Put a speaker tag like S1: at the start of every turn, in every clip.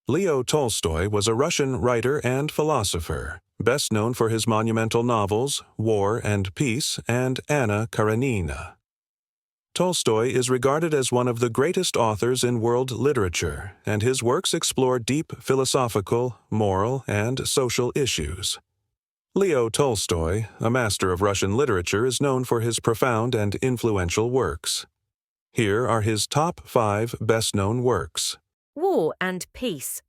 S1: Leo Tolstoy was a Russian writer and philosopher, best known for his monumental novels War and Peace and Anna Karenina. Tolstoy is regarded as one of the greatest authors in world literature, and his works explore deep philosophical, moral, and social issues. Leo Tolstoy, a master of Russian literature, is known for his profound and influential works. Here are his top 5 best-known works.
S2: War and Peace.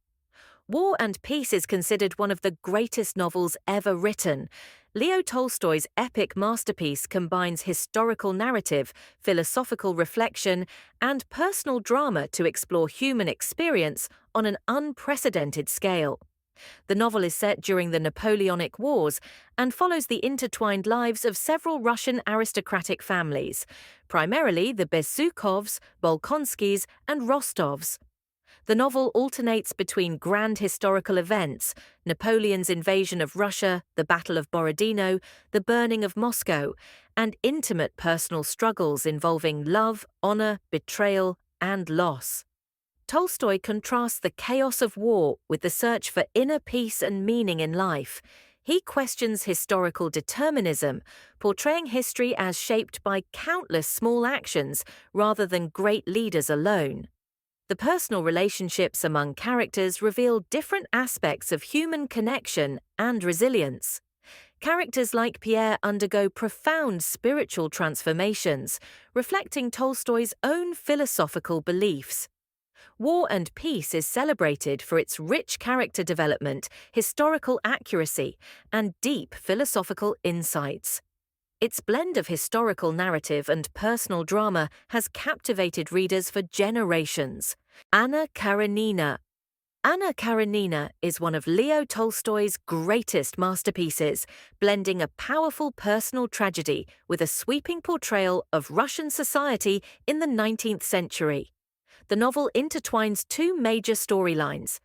S2: War and Peace is considered one of the greatest novels ever written. Leo Tolstoy's epic masterpiece combines historical narrative, philosophical reflection, and personal drama to explore human experience on an unprecedented scale. The novel is set during the Napoleonic Wars and follows the intertwined lives of several Russian aristocratic families, primarily the Bezsukovs, Bolkonskys, and Rostovs. The novel alternates between grand historical events, Napoleon's invasion of Russia, the Battle of Borodino, the burning of Moscow, and intimate personal struggles involving love, honor, betrayal, and loss. Tolstoy contrasts the chaos of war with the search for inner peace and meaning in life. He questions historical determinism, portraying history as shaped by countless small actions rather than great leaders alone. The personal relationships among characters reveal different aspects of human connection and resilience. Characters like Pierre undergo profound spiritual transformations, reflecting Tolstoy's own philosophical beliefs. War and Peace is celebrated for its rich character development, historical accuracy, and deep philosophical insights. Its blend of historical narrative and personal drama has captivated readers for generations. Anna Karenina. Anna Karenina is one of Leo Tolstoy's greatest masterpieces, blending a powerful personal tragedy with a sweeping portrayal of Russian society in the 19th century. The novel intertwines two major storylines.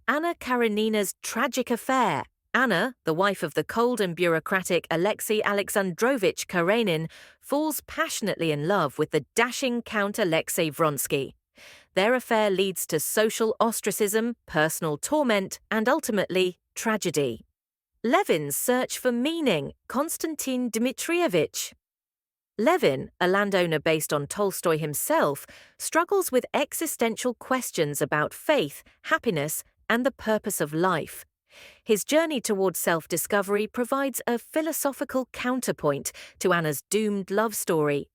S2: Anna Karenina's tragic affair. Anna, the wife of the cold and bureaucratic Alexei Alexandrovich Karenin, falls passionately in love with the dashing Count Alexei Vronsky. Their affair leads to social ostracism, personal torment, and ultimately, tragedy. Levin's search for meaning. Konstantin Dmitrievich. Levin, a landowner based on Tolstoy himself, struggles with existential questions about faith, happiness, and the purpose of life. His journey toward self-discovery provides a philosophical counterpoint to Anna's doomed love story.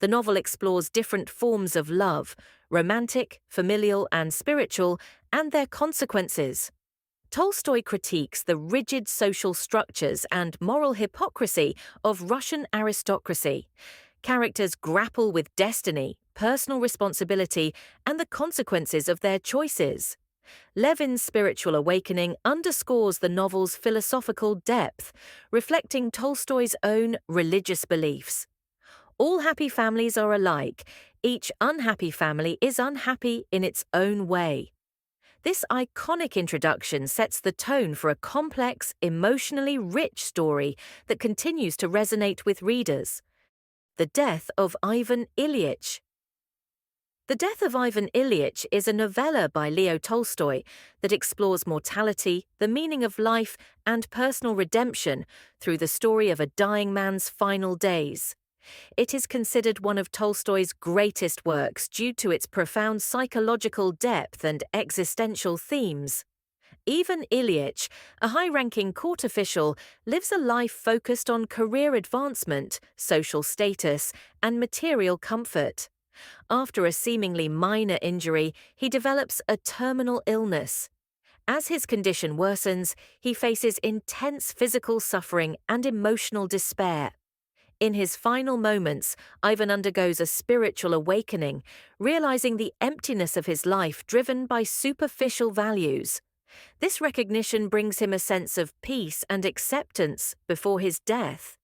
S2: The novel explores different forms of love, romantic, familial, and spiritual, and their consequences. Tolstoy critiques the rigid social structures and moral hypocrisy of Russian aristocracy. Characters grapple with destiny, personal responsibility, and the consequences of their choices. Levin's spiritual awakening underscores the novel's philosophical depth, reflecting Tolstoy's own religious beliefs. All happy families are alike. Each unhappy family is unhappy in its own way. This iconic introduction sets the tone for a complex, emotionally rich story that continues to resonate with readers. The Death of Ivan Ilyich. The Death of Ivan Ilyich is a novella by Leo Tolstoy that explores mortality, the meaning of life, and personal redemption through the story of a dying man's final days. It is considered one of Tolstoy's greatest works due to its profound psychological depth and existential themes. Ivan Ilyich, a high-ranking court official, lives a life focused on career advancement, social status, and material comfort. After a seemingly minor injury, he develops a terminal illness. As his condition worsens, he faces intense physical suffering and emotional despair. In his final moments, Ivan undergoes a spiritual awakening, realizing the emptiness of his life driven by superficial values. This recognition brings him a sense of peace and acceptance before his death.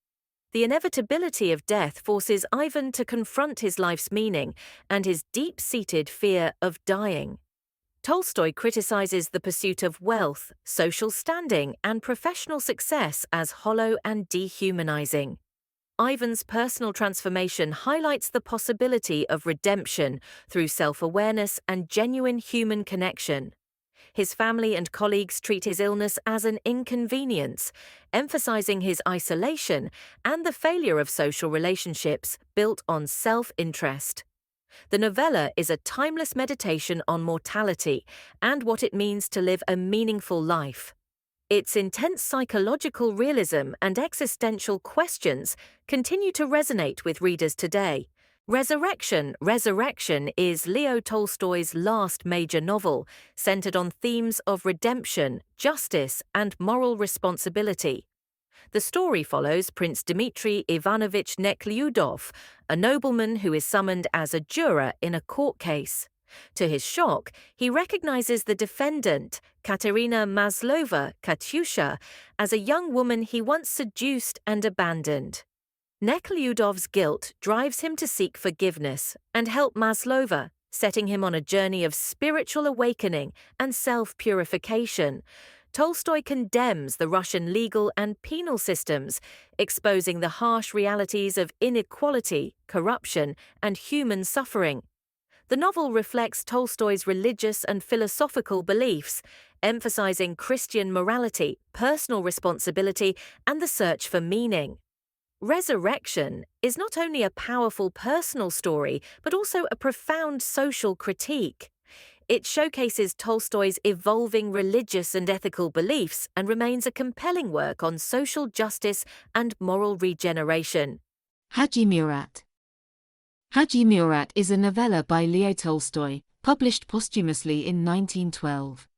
S2: The inevitability of death forces Ivan to confront his life's meaning and his deep-seated fear of dying. Tolstoy criticizes the pursuit of wealth, social standing, and professional success as hollow and dehumanizing. Ivan's personal transformation highlights the possibility of redemption through self-awareness and genuine human connection. His family and colleagues treat his illness as an inconvenience, emphasizing his isolation and the failure of social relationships built on self-interest. The novella is a timeless meditation on mortality and what it means to live a meaningful life. Its intense psychological realism and existential questions continue to resonate with readers today. Resurrection is Leo Tolstoy's last major novel, centered on themes of redemption, justice, and moral responsibility. The story follows Prince Dmitry Ivanovich Nekhlyudov, a nobleman who is summoned as a juror in a court case. To his shock, he recognizes the defendant, Katerina Maslova Katyusha, as a young woman he once seduced and abandoned. Nekhlyudov's guilt drives him to seek forgiveness and help Maslova, setting him on a journey of spiritual awakening and self-purification. Tolstoy condemns the Russian legal and penal systems, exposing the harsh realities of inequality, corruption, and human suffering. The novel reflects Tolstoy's religious and philosophical beliefs, emphasizing Christian morality, personal responsibility, and the search for meaning. Resurrection is not only a powerful personal story, but also a profound social critique. It showcases Tolstoy's evolving religious and ethical beliefs and remains a compelling work on social justice and moral regeneration.
S3: Hadji Murat. Hadji Murat is a novella by Leo Tolstoy, published posthumously in 1912.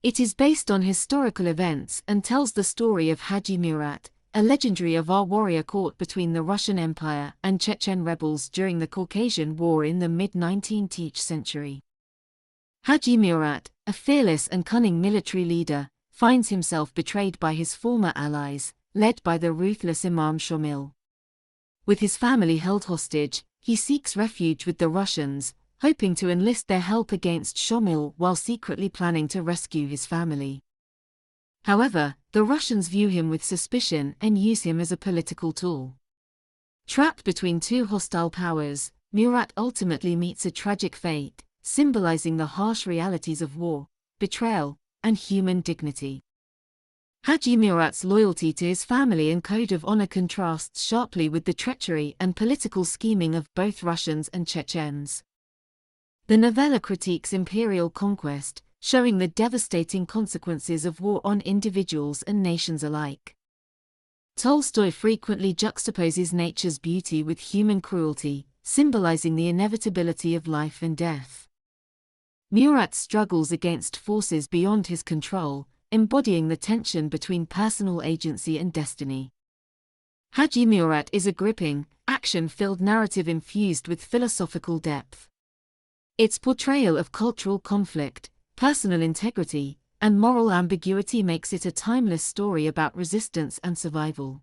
S3: It is based on historical events and tells the story of Hadji Murat, a legendary Avar warrior caught between the Russian Empire and Chechen rebels during the Caucasian War in the mid-19th century. Hadji Murat, a fearless and cunning military leader, finds himself betrayed by his former allies, led by the ruthless Imam Shamil. With his family held hostage, he seeks refuge with the Russians, hoping to enlist their help against Shamil while secretly planning to rescue his family. However, the Russians view him with suspicion and use him as a political tool. Trapped between two hostile powers, Murat ultimately meets a tragic fate, symbolizing the harsh realities of war, betrayal, and human dignity. Hadji Murat's loyalty to his family and code of honor contrasts sharply with the treachery and political scheming of both Russians and Chechens. The novella critiques imperial conquest, showing the devastating consequences of war on individuals and nations alike. Tolstoy frequently juxtaposes nature's beauty with human cruelty, symbolizing the inevitability of life and death. Murat struggles against forces beyond his control, embodying the tension between personal agency and destiny. Hadji Murat is a gripping, action-filled narrative infused with philosophical depth. Its portrayal of cultural conflict, personal integrity, and moral ambiguity makes it a timeless story about resistance and survival.